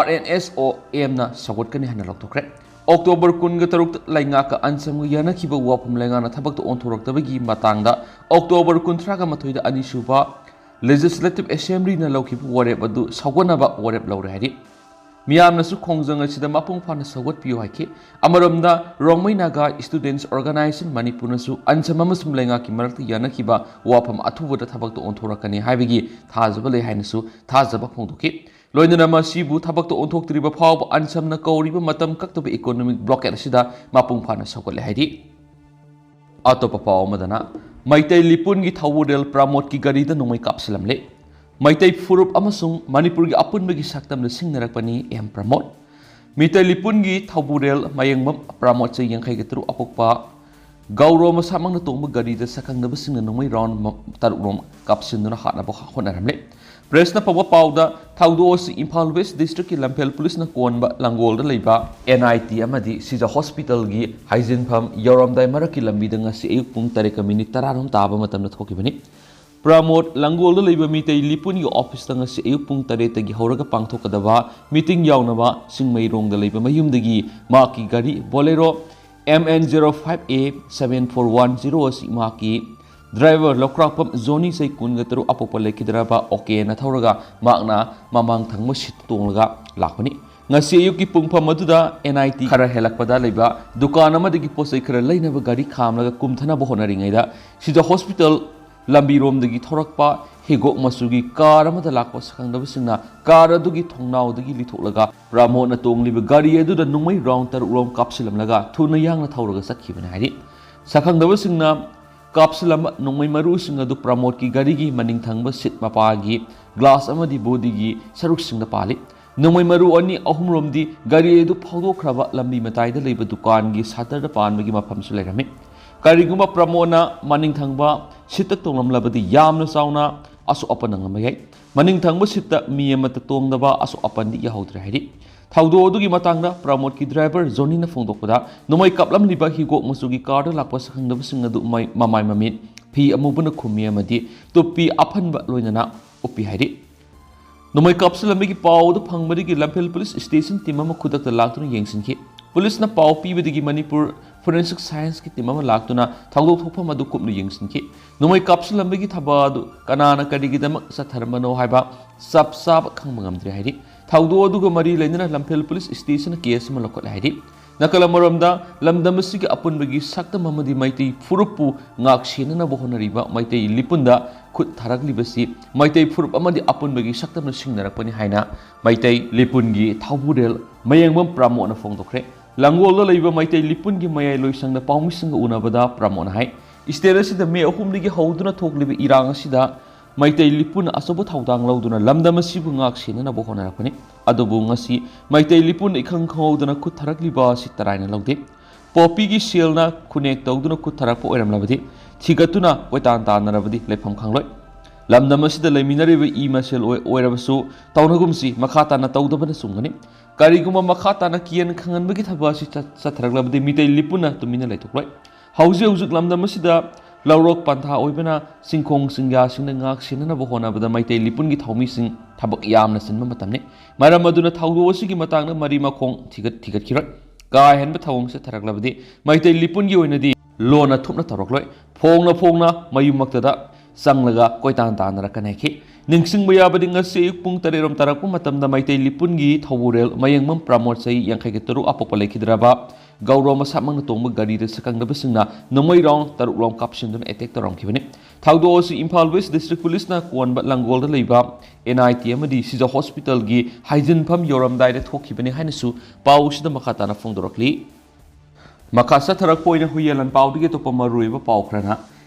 RNSOMꯅ ꯁꯧꯒꯠꯀꯅꯤ ꯍꯥꯏꯅ ꯂꯥꯎꯊꯣꯛꯈ꯭ꯔꯦ꯫ ꯑꯣꯛꯇꯣꯕꯔ 16ꯇ ꯂꯩꯉꯥꯛꯀ ꯑꯟꯁꯝꯒ ꯌꯥꯅꯈꯤꯕ ꯋꯥꯐꯝ ꯂꯩꯉꯥꯛꯅ ꯊꯕꯛꯇ ꯑꯣꯟꯊꯣꯔꯛꯇꯕꯒꯤ ꯃꯇꯥꯡꯗ ꯑꯣꯛꯇꯣꯕꯔ 38ꯗ ꯑꯅꯤꯁꯨꯕ ꯂꯦꯖꯤꯁꯂꯦꯇꯤꯚ ꯑꯦꯁꯦꯝꯕ꯭ꯂꯤꯅ ꯂꯧꯈꯤꯕ ꯋꯥꯔꯦꯞ ꯑꯗꯨ ꯁꯧꯒꯠꯅꯕ ꯋꯥꯔꯦꯞ ꯂꯧꯔꯦ ꯍꯥꯏꯔꯤ꯫ ꯃꯤꯌꯥꯝꯅꯁꯨ ꯈꯣꯡꯖꯪ ꯑꯁꯤꯗ ꯃꯄꯨꯡ ꯐꯥꯅ ꯁꯧꯒꯠꯄꯤꯌꯨ ꯍꯥꯏꯈꯤ꯫ ꯑꯃꯔꯣꯝꯗ ꯔꯣꯡꯃꯩ ꯅꯥꯒꯥ ꯁ꯭ꯇꯨꯗꯦꯟꯠꯁ ꯑꯣꯔꯒꯅꯥꯏꯖꯦꯁꯟ ꯃꯅꯤꯄꯨꯔꯅꯁꯨ ꯑꯟꯁꯝ ꯑꯃꯁꯨꯡ ꯂꯩꯉꯥꯛꯀꯤ ꯃꯔꯛꯇ ꯌꯥꯅꯈꯤꯕ ꯋꯥꯐꯝ ꯑꯊꯨꯕꯗ ꯊꯕꯛꯇ ꯑꯣꯟꯊꯣꯔꯛꯀꯅꯤ ꯍꯥꯏꯕꯒꯤ ꯊꯥꯖꯕ ꯂꯩ ꯍꯥꯏꯅꯁꯨ ꯊꯥꯖꯕ ꯐꯣꯡꯗꯣꯛꯈꯤ꯫ loinana masibu thabakta onthoktriba phawba ansamna kawriba matam kaktoba economic blockade asida mapung phana sakole haidi atopa paw madana maitai lipun gi thawudel pramot ki gari da nomai kapsilamle maitai furup amasung manipur gi apunba gi saktam da singnarakpani em pramot mitai lipun gi thawudel mayengmam pramot se yang khai getru apokpa gauro masamang na tongba gari da sakang da basing na nomai round tarukrom kapsinduna hatna ba honaramle press na pawa pauda thawdo si Imphal West district ki Lamphel police na konba langol da leiba NIT amadi sija hospital gi hygiene pham yoramdai maraki lambi da ngasi ayuk pung 3:30 taba matam na thokibani pramot langol da leiba mitei lipun gi office da ngasi ayuk pung 3 tagi horaga pangthokadaba meeting yawnaba singmai rong da leiba mayum dagi maki gari bolero MN05A 7410 asi maki driver lokrakpam zoni sai kungatru apopa lekhidraba okay na thauraga makna mamang thangma sit tonglaga lakpani ngasi ayuki pungpham aduda NIT khara helakpada leiba dukan amadagi posai khara leinaba gari khamlaga kumthana bo honaringaida sija hospital lambi rom dagi thorakpa hegok masugi car amada lakpa sakangdaba singna car adugi thongnaw dagi litholaga pramo na tongliba gari aduda nungmai round tar rom kapsilamlaga thuna yangna thauraga sakhibana haidi sakangdaba singna kapsilam nongmai maru sing adu pramot ki gari gi maning thangba sit mapa gi glass amadi body gi saruk sing da pali nongmai maru ani ahum rom di gari edu phawdo khraba lambi matai da leiba dukan gi satar da pan gi mafam su lerami kari guma pramona maning thangba sit tonglam labadi yamna sauna asu apanang mayai maning thangba sit mi amata tongdaba asu apandi ya haudra haidi thawdo adugi matangna pramot ki driver zoni na phongdokpada nomai kaplam liba higok masugi car da lakpa sakhangdaba sing adu mamai mamit phi amubuna khumi amadi topi aphanba loinana upi haidi nomai kapsalami ki paw da phangmadi ki Lamphel police station team ama khudak da laktuna yengsinki police na paw pibadi ki Manipur forensic science ki team ama laktuna thawdo thokpham adu kupnu yengsinki nomai kapsalami ki thaba adu kanana kadigi damak satharmano haiba sab khangmangamdri haidi thawdo aduga mari leinana Lamphel police station case ma lokot haidi nakala maramda lamdamasi ki apunbagi saktam amadi maitai furupu ngak senana bohonariba maitai lipunda khut tharaklibasi maitai furup amadi apunbagi saktam na singnarakpani haina maitai lipungi thawbudel mayengmam pramo na phongdokre langol leiba maitai lipungi mayai loisangna pawmising unabada pramo na hai state da me ahumdigi hawduna thokliba irang asida maitai lipun asobo thawdang lauduna lamdamasi bu ngak senana bohonarakpani adubu ngasi maitai lipun ikhang khawduna khut tharakliba sitaraina laude popi gi selna connect tawduna khut tharakpo oiramlabadi thigatuna oitan tanarabadi lepham khangloi lamdamasi da leiminariba e masel oirabasu tawnagumsi makhata na tawdabana sumgani kariguma makhata na kian khanganbagi thabasi satharaklabadi mitai lipuna tumina leitokloi haujuk lamdamasi da laurok pantha oibena singkhong singya singna ngak senana bohona bada maitai lipun gi thawmi sing thabak yamna sinma matamne maram aduna thawdo osigi matangna mari makhong thigat khirot ka henba thawong se tharaklabadi maitai lipun gi oinadi lona thupna tarokloi phongna mayumaktada sanglaga koitan tanara kanai ningsing bayabadi ngasi pung tarerom tarakpu matamda maitai lipun gi thawurel mayengmam pramot sai yangkhai ge taru apopalai khidraba gauro masamang na tongba gari da sakangdaba singna nomai round taruk long kapsindun attack tarong khibani thawdo si Imphal West district police na konba langol da leiba NIT amadi sija hospital gi hygiene pham yoramdai da thokhibani hainasu pawsida makata na phongdorokli makasa tharak poina huyalan pawdige to pamaruiba pawkrana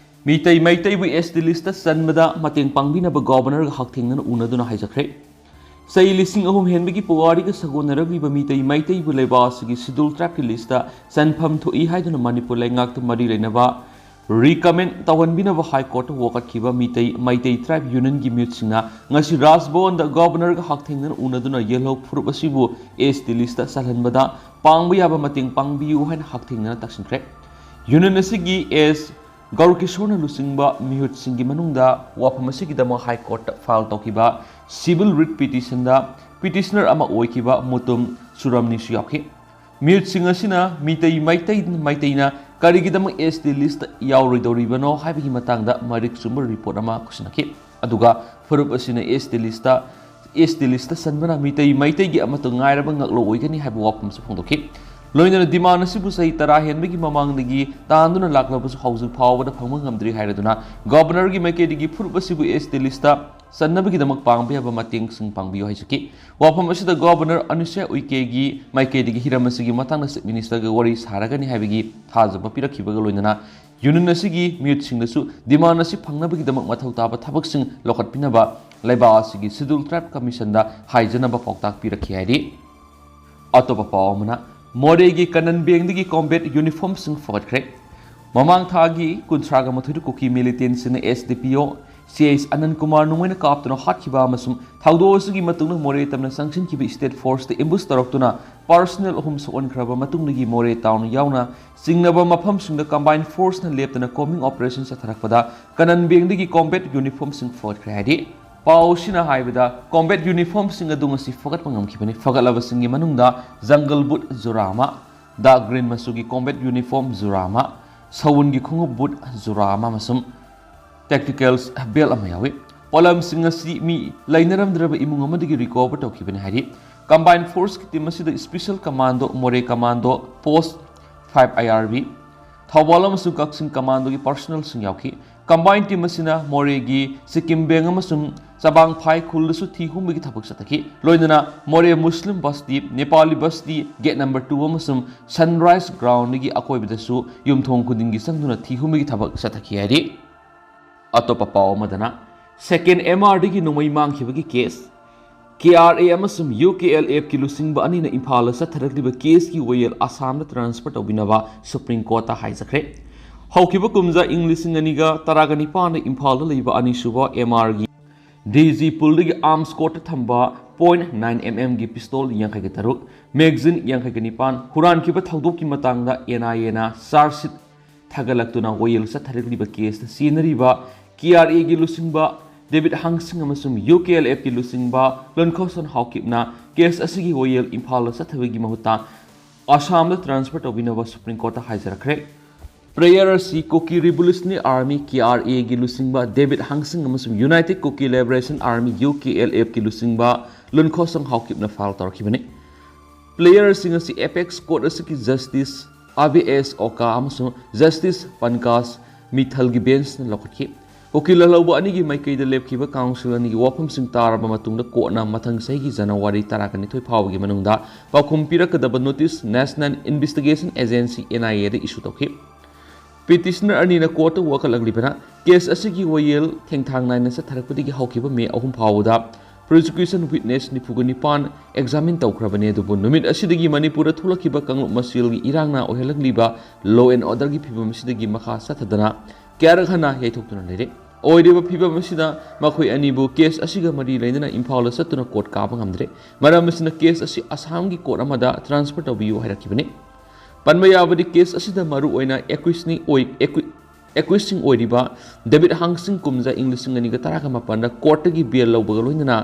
mitai maitai bu SD list sanbada mateng pangbina ba governor ga hakthengna unaduna haijakre sai lising ahum henbagi pawari ga sagonaragi ba mitai maitai bu leba sigi schedule track list sanpham tho I haiduna Manipur laingak to mari leinaba recommend tawanbina ba high court wokat khiba maitai tribe union gi mute singna ngasi rasbon da governor ga hakthengna unaduna yellow furup asibu SD list salhanbada pangbu yaba mateng pangbiu hain hakthengna taksinkre union asigi is Gaur Kishona Lusingba Mihut Singi Manungda Wapamasi Dama High Court file Tokiba Civil Writ Petition da Petitioner Ama Oikiba Mutum Suramni Suyaki Mihut Singasina Mitai Maitaina Karigidama SD list Yauridoribano Habi Matanga Marik Sumber report Ama Kusinaki Aduga Furup Asina SD lista Sanbana Mitai Maitagi Amatungairabang Loikani have Wapam Supondoki loinana demand asibu sai tara henbagi mamangdagi tanduna laklabasu hausu phawbada phangma ngamdri hairaduna governor gi makedigi furup asibu SD lista ꯆꯟꯅꯕꯒꯤꯗꯃꯛ ꯄꯥꯡꯕ ꯌꯥꯕ ꯃꯇꯦꯡꯁꯤꯡ ꯄꯥꯡꯕꯤꯌꯨ ꯍꯥꯏꯖꯈꯤ ꯋꯥꯐꯝ ꯑꯁꯤꯗ governor ꯑꯅꯨꯁ꯭ꯌꯥ ꯎꯏꯀꯦꯒꯤ ꯃꯥꯏꯀꯩꯗꯒꯤ ꯍꯤꯔꯝ ꯑꯁꯤꯒꯤ ꯃꯇꯥꯡꯗ chief ꯃꯤꯅꯤꯁꯇꯔꯒ ꯋꯥꯔꯤ ꯁꯥꯔꯒꯅꯤ ꯍꯥꯏꯕꯒꯤ ꯊꯥꯖꯕ ꯄꯤꯔꯛꯈꯤꯕꯒ ꯂꯣꯏꯅꯅ ꯌꯨꯅꯤꯌꯟ ꯑꯁꯤꯒꯤ ꯃꯤꯍꯨꯠꯁꯤꯡꯗꯁꯨ ꯗꯤꯃꯥꯟ ꯑꯁꯤ ꯐꯪꯅꯕꯒꯤꯗꯃꯛ ꯃꯊꯧ ꯇꯥꯕ ꯊꯕꯛꯁꯤꯡ ꯂꯧꯈꯠꯄꯤꯅꯕ ꯂꯩꯕꯥꯛ ꯑꯁꯤꯒꯤ ꯁꯦꯗ꯭ꯌꯨꯜ ꯇ꯭ꯔꯥꯏꯕ ꯀꯃꯤꯁꯟꯗ ꯍꯥꯏꯖꯅꯕ ꯄꯥꯎꯇꯥꯛ ꯄꯤꯔꯛꯈꯤ ꯍꯥꯏꯔꯤ ꯑꯇꯣꯞꯄ ꯄꯥꯎ ꯑꯃꯅ ꯃꯣꯔꯦꯒꯤ ꯀꯅꯟ ꯕꯦꯡꯗꯒꯤ ꯀꯣꯝꯕꯦꯠ ꯌꯨꯅꯤꯐꯣꯔꯝꯁꯤꯡ ꯐꯒꯠꯈ꯭ꯔꯦ ꯃꯃꯥꯡ ꯊꯥꯒꯤ 32 ꯀꯨꯀꯤ ꯃꯤꯂꯤꯇꯦꯟꯁꯤꯡꯅ SDPO CH ꯑꯅꯟ ꯀꯨꯃꯥꯔ ꯅꯨꯡꯃꯩꯅ ꯀꯥꯞꯇꯨꯅ ꯍꯥꯠꯈꯤꯕ ꯑꯃꯁꯨꯡ ꯊꯧꯗꯣꯛ ꯑꯁꯤꯒꯤ ꯃꯇꯨꯡꯗ ꯃꯣꯔꯦ ꯇꯝꯅ ꯆꯪꯁꯤꯟꯈꯤꯕ ꯁ꯭ꯇꯦꯠ ꯐꯣꯔꯁꯇ ꯏꯝꯕꯨꯁ ꯇꯧꯔꯛꯇꯨꯅ ꯄꯥꯔꯁꯣꯅꯦꯜ ꯑꯍꯨꯝ ꯁꯣꯛꯍꯟꯈ꯭ꯔꯕ ꯃꯇꯨꯡꯗꯒꯤ ꯃꯣꯔꯦ ꯇꯥꯎꯟ ꯌꯥꯎꯅ ꯆꯤꯡꯅꯕ ꯃꯐꯝꯁꯤꯡꯗ ꯀꯝꯕꯥꯏꯟ ꯐꯣꯔꯁꯅ ꯂꯦꯞꯇꯅ ꯀꯣꯝꯕꯤꯡ ꯑꯣꯄꯔꯦꯁꯟ ꯆꯠꯊꯔꯛꯄꯗ ꯀꯅꯟ ꯕꯦꯡꯗꯒꯤ ꯀꯣꯝꯕꯦꯠ ꯌꯨꯅꯤꯐꯣꯔꯝꯁꯤꯡ ꯐꯒꯠꯈ꯭ꯔꯦ ꯍꯥꯏꯔꯤ ꯄꯥꯎ ꯑꯁꯤꯅ ꯍꯥꯏꯕꯗ ꯀꯣꯝꯕꯦꯠ ꯌꯨꯅꯤꯐꯣꯔꯝꯁꯤꯡ ꯑꯗꯨ ꯉꯁꯤ ꯐꯒꯠꯄ ꯉꯝꯈꯤꯕꯅꯤ ꯐꯒꯠꯂꯕꯁꯤꯡꯒꯤ ꯃꯅꯨꯡꯗ ꯖꯪꯒꯜ ꯕꯨꯠ ꯖꯨꯔꯥ ꯑꯃ ꯗꯥꯔꯛ ꯒ꯭ꯔꯤꯟ ꯃꯆꯨꯒꯤ ꯀꯣꯝꯕꯦꯠ ꯌꯨꯅꯤꯐꯣꯔꯝ ꯖꯨꯔꯥ ꯑꯃ ꯁꯎꯟꯒꯤ ꯈꯣꯡꯎꯞ ꯕꯨꯠ ꯖꯨꯔꯥ ꯑꯃ ꯑꯃꯁꯨꯡ ꯇꯦꯛꯇꯤꯀꯦꯜꯁ ꯕꯦꯜ ꯑꯃ ꯌꯥꯎꯏ ꯄꯣꯠꯂꯝꯁꯤꯡ ꯑꯁꯤ ꯃꯤ ꯂꯩꯅꯔꯝꯗ꯭ꯔꯕ ꯏꯃꯨꯡ ꯑꯃꯗꯒꯤ ꯔꯤꯀꯣꯚꯔ ꯇꯧꯈꯤꯕꯅꯤ ꯍꯥꯏꯔꯤ ꯀꯝꯕꯥꯏꯟ ꯐꯣꯔꯁꯀꯤ ꯇꯤꯝ ꯑꯁꯤꯗ ꯁ꯭ꯄꯦꯁꯤꯌꯦꯜ ꯀꯃꯥꯟꯗꯣ ꯃꯣꯔꯦ ꯀꯃꯥꯟꯗꯣ ꯄꯣꯁꯠ 5 IRB ꯊꯧꯕꯥꯜ ꯑꯃꯁꯨꯡ ꯀꯛꯆꯤꯡ ꯀꯃꯥꯟꯗꯣꯒꯤ ꯄꯥꯔꯁꯣꯅꯦꯜꯁꯤꯡ ꯌꯥꯎꯈꯤ ꯀꯝꯕꯥꯏꯟ ꯇꯤꯝ ꯑꯁꯤꯅ ꯃꯣꯔꯦꯒꯤ ꯁꯤꯛꯀꯤꯝ ꯕꯦꯡ ꯑꯃꯁꯨꯡ ꯆꯕꯥꯡꯐꯥꯏ ꯈꯨꯜꯗꯁꯨ ꯊꯤ ꯍꯨꯝꯕꯒꯤ ꯊꯕꯛ ꯆꯠꯊꯈꯤ ꯂꯣꯏꯅꯅ ꯃꯣꯔꯦ ꯃꯨꯁꯂꯤꯝ ꯕꯁꯇꯤ ꯅꯦꯄꯥꯂꯤ ꯕꯁꯇꯤ ꯒꯦꯠ ꯅꯝꯕꯔ 2 ꯑꯃꯁꯨꯡ ꯁꯟꯔꯥꯏꯖ ꯒ꯭ꯔꯥꯎꯟꯗꯒꯤ ꯑꯀꯣꯏꯕꯗꯁꯨ ꯌꯨꯝꯊꯣꯡ ꯈꯨꯗꯤꯡꯒꯤ ꯆꯪꯗꯨꯅ ꯊꯤ ꯍꯨꯝꯕꯒꯤ ꯊꯕꯛ ꯆꯠꯊꯈꯤ ꯍꯥꯏꯔꯤ ꯑꯇꯣꯞꯄ ꯄꯥꯎ ꯑꯃꯗꯅ ꯁꯦꯀꯦꯟ MRꯗꯒꯤ ꯅꯣꯡꯃꯩ ꯃꯥꯡꯈꯤꯕꯒꯤ ꯀꯦꯁ KRA ꯑꯃꯁꯨꯡ UKLFꯀꯤ ꯂꯨꯆꯤꯡꯕ ꯑꯅꯤꯅ ꯏꯝꯐꯥꯜꯗ ꯆꯠꯊꯔꯛꯂꯤꯕ ꯀꯦꯁꯀꯤ ꯋꯥꯌꯦꯜ ꯑꯁꯥꯝꯗ ꯇ꯭ꯔꯥꯟꯁꯐꯔ ꯇꯧꯕꯤꯅꯕ ꯁꯨꯄ꯭ꯔꯤꯝ ꯀꯣꯔꯠꯇ ꯍꯥꯏꯖꯈ꯭ꯔꯦ ꯍꯧꯈꯤꯕ ꯀꯨꯝꯖꯥ ꯏꯪ 2019ꯗ ꯏꯝꯐꯥꯜꯗ ꯂꯩꯕ ꯑꯅꯤꯁꯨꯕ MRꯒꯤ DG ꯄꯨꯜꯗꯒꯤ ꯑꯥꯔꯝꯁ ꯀꯣꯔꯠꯇ ꯊꯝꯕ .9mm ꯄꯤꯁꯇꯣꯜ 53 ꯃꯦꯒꯖꯤꯟ 59 ꯍꯨꯔꯥꯟꯈꯤꯕ ꯊꯧꯗꯣꯛꯀꯤ ꯃꯇꯥꯡꯗ NIAꯅ ꯆꯥꯔꯖ ꯁꯤꯠ ꯊꯥꯒꯠꯂꯛꯇꯨꯅ ꯋꯥꯌꯦꯜ ꯆꯠꯊꯔꯛꯂꯤꯕ ꯀꯦꯁꯇ ꯆꯦꯟꯅꯔꯤꯕ KRAꯒꯤ ꯂꯨꯆꯤꯡꯕ ꯗꯦꯕꯤꯠ ꯍꯪꯁꯤꯡ ꯑꯃꯁꯨꯡ UKLFꯀꯤ ꯂꯨꯆꯤꯡꯕ ꯂꯟꯈꯣꯁꯟ ꯍꯥꯎꯀꯤꯞꯅ ꯀꯦꯁ ꯑꯁꯤꯒꯤ ꯋꯥꯌꯦꯜ ꯏꯝꯐꯥꯜꯗ ꯆꯠꯊꯕꯒꯤ ꯃꯍꯨꯠꯇ ꯑꯁꯥꯝꯗ ꯇ꯭ꯔꯥꯟꯁꯐꯔ ꯇꯧꯕꯤꯅꯕ ꯁꯨꯄ꯭ꯔꯤꯝ ꯀꯣꯔꯠꯇ ꯍꯥꯏꯖꯔꯛꯈ꯭ꯔꯦ ꯄ꯭ꯔꯦꯌꯔ ꯑꯁꯤ ꯀꯨꯀꯤ ꯔꯤꯚꯣꯂꯨꯁꯅꯔꯤ ꯑꯥꯔꯃꯤ KRAꯒꯤ ꯂꯨꯆꯤꯡꯕ ꯗꯦꯕꯤꯠ ꯍꯪꯁꯤꯡ ꯑꯃꯁꯨꯡ ꯌꯨꯅꯥꯏꯇꯦꯗ ꯀꯨꯀꯤ ꯂꯤꯕꯔꯦꯁꯟ ꯑꯥꯔꯃꯤ UKLFꯀꯤ ꯂꯨꯆꯤꯡꯕ ꯂꯨꯟꯈꯣꯁꯪ ꯍꯥꯎꯀꯤꯞꯅ ꯐꯥꯏꯜ ꯇꯧꯔꯛꯈꯤꯕꯅꯤ ꯄ꯭ꯂꯦꯌꯔꯁꯤꯡ ꯑꯁꯤ ꯑꯦꯄꯦꯛꯁ ꯀꯣꯔꯠ ꯑꯁꯤꯒꯤ ꯖꯁꯇꯤꯁ ABS ꯑꯣꯀꯥ ꯑꯃꯁꯨꯡ ꯖꯁꯇꯤꯁ ꯄꯟꯀꯥꯖ ꯃꯤꯊꯜꯒꯤ ꯕꯦꯟꯆꯅ ꯂꯧꯈꯠꯈꯤ ꯎꯀꯤꯜ ꯂꯧꯕ ꯑꯅꯤꯒꯤ ꯃꯥꯏꯀꯩꯗ ꯂꯦꯞꯈꯤꯕ ꯀꯥꯎꯟꯁꯤꯜ ꯑꯅꯤꯒꯤ ꯋꯥꯐꯝꯁꯤꯡ ꯇꯥꯔꯕ ꯃꯇꯨꯡꯗ ꯀꯣꯔꯠꯅ ꯃꯊꯪ ꯆꯍꯤꯒꯤ ꯖꯅꯋꯥꯔꯤ 12 ꯐꯥꯎꯕꯒꯤ ꯃꯅꯨꯡꯗ ꯄꯥꯎꯈꯨꯝ ꯄꯤꯔꯛꯀꯗꯕ ꯅꯣꯇꯤꯁ ꯅꯦꯁꯅꯦꯜ ꯏꯟꯚꯦꯁꯇꯤꯒꯦꯁꯟ ꯑꯦꯖꯦꯟꯁꯤ NIAꯗ ꯏꯁꯨ ꯇꯧꯈꯤ ꯄꯤꯇꯤꯁꯅꯔ ꯑꯅꯤꯅ ꯀꯣꯔꯠꯇ ꯋꯥꯀꯠꯂꯛꯂꯤꯕꯅ ꯀꯦꯁ ꯑꯁꯤꯒꯤ ꯋꯥꯌꯦꯜ ꯊꯦꯡꯊꯥꯡ ꯅꯥꯏꯅ ꯆꯠꯊꯔꯛꯄꯗꯒꯤ ꯍꯧꯈꯤꯕ ꯃꯦ 3 ꯐꯥꯎꯕꯗ ꯄ꯭ꯔꯣꯁꯤꯀ꯭ꯌꯨꯁꯟ ꯋꯤꯠꯅꯦꯁ 49 ꯑꯦꯛꯖꯥꯃꯤꯟ ꯇꯧꯈ꯭ꯔꯕꯅꯤ ꯑꯗꯨꯕꯨ ꯅꯨꯃꯤꯠ ꯑꯁꯤꯗꯒꯤ ꯃꯅꯤꯄꯨꯔꯗ ꯊꯣꯛꯂꯛꯈꯤꯕ ꯀꯥꯡꯂꯨꯞ ꯃꯁꯦꯜꯒꯤ ꯏꯔꯥꯡꯅ ꯑꯣꯏꯍꯜꯂꯛꯂꯤꯕ ꯂꯣ ꯑꯦꯟ ꯑꯣꯔꯗꯔꯒꯤ ꯐꯤꯕꯝ ꯑꯁꯤꯗꯒꯤ ꯃꯈꯥ ꯆꯠꯊꯗꯅ ꯀꯌꯥꯔꯛ ꯍꯟꯅ ꯌꯩꯊꯣꯛꯇꯨꯅ ꯂꯩꯔꯦ ꯑꯣꯏꯔꯤꯕ ꯐꯤꯕꯝ ꯑꯁꯤꯗ ꯃꯈꯣꯏ ꯑꯅꯤꯕꯨ ꯀꯦꯁ ꯑꯁꯤꯒ ꯃꯔꯤ ꯂꯩꯅꯅ ꯏꯝꯐꯥꯜꯗ ꯆꯠꯇꯨꯅ ꯀꯣꯔꯠ ꯀꯥꯕ ꯉꯝꯗ꯭ꯔꯦ ꯃꯔꯝ ꯑꯁꯤꯅ ꯀꯦꯁ ꯑꯁꯤ ꯑꯁꯥꯝꯒꯤ ꯀꯣꯔꯠ ꯑꯃꯗ ꯇ꯭ꯔꯥꯟꯁꯐꯔ ꯇꯧꯕꯤꯌꯨ ꯍꯥꯏꯔꯛꯈꯤꯕꯅꯤ ꯄꯟꯕ ꯌꯥꯕꯗꯤ ꯀꯦꯁ ꯑꯁꯤꯗ ꯃꯔꯨꯑꯣꯏꯅ ꯑꯦꯀ꯭ꯋꯤꯁꯁꯤꯡ ꯑꯣꯏꯔꯤꯕ ꯗꯦꯕꯤꯠ ꯍꯪꯁꯤꯡ ꯀꯨꯝꯖꯥ ꯏꯪ 2018ꯗ ꯀꯣꯔꯠꯇꯒꯤ ꯕꯦꯜ ꯂꯧꯕꯒ ꯂꯣꯏꯅꯅ